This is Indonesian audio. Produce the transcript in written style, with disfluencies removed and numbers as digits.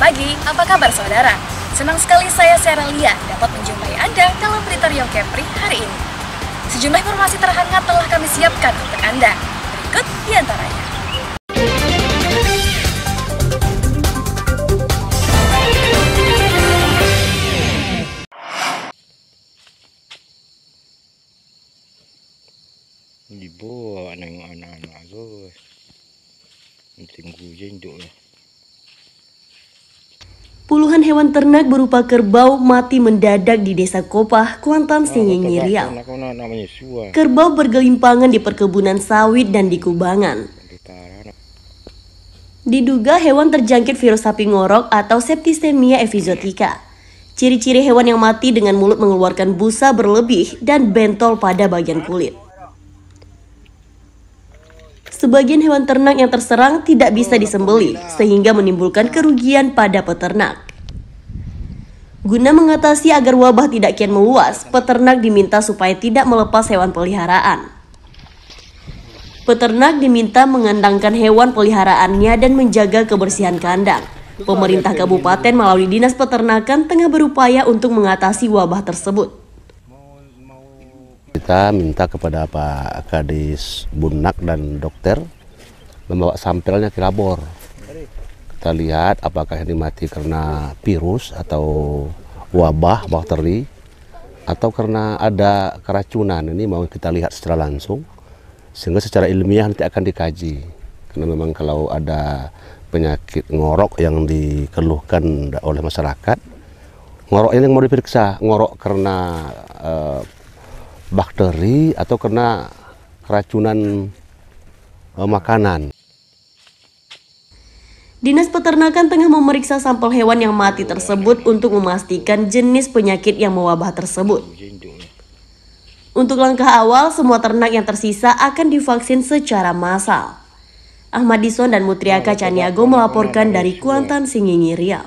pagi, apa kabar saudara? Senang sekali saya Seralia dapat menjumpai Anda dalam berita Riau Kepri hari ini. Sejumlah informasi terhangat telah kami siapkan untuk Anda. Berikut diantaranya. Dibawa anak-anak guys. Tunggu jenduk lah. Puluhan hewan ternak berupa kerbau mati mendadak di Desa Kopah, Kuantan, Sengingi, Riau. Kerbau bergelimpangan di perkebunan sawit dan di kubangan. Diduga hewan terjangkit virus sapi ngorok atau Septicemia epizootica. Ciri-ciri hewan yang mati dengan mulut mengeluarkan busa berlebih dan bentol pada bagian kulit. Sebagian hewan ternak yang terserang tidak bisa disembelih, sehingga menimbulkan kerugian pada peternak. Guna mengatasi agar wabah tidak kian meluas, peternak diminta supaya tidak melepas hewan peliharaan. Peternak diminta mengandangkan hewan peliharaannya dan menjaga kebersihan kandang. Pemerintah kabupaten melalui Dinas Peternakan tengah berupaya untuk mengatasi wabah tersebut. Kita minta kepada Pak Kadis Bunak dan dokter membawa sampelnya ke labor. Kita lihat apakah ini mati karena virus atau wabah bakteri atau karena ada keracunan. Ini mau kita lihat secara langsung sehingga secara ilmiah nanti akan dikaji. Karena memang kalau ada penyakit ngorok yang dikeluhkan oleh masyarakat, ngorok ini yang mau diperiksa, ngorok karena bakteri atau kena keracunan makanan. Dinas Peternakan tengah memeriksa sampel hewan yang mati tersebut untuk memastikan jenis penyakit yang mewabah tersebut. Untuk langkah awal, semua ternak yang tersisa akan divaksin secara massal. Ahmad Dison dan Mutriaka Caniago melaporkan dari Kuantan, Sengingi, Riau.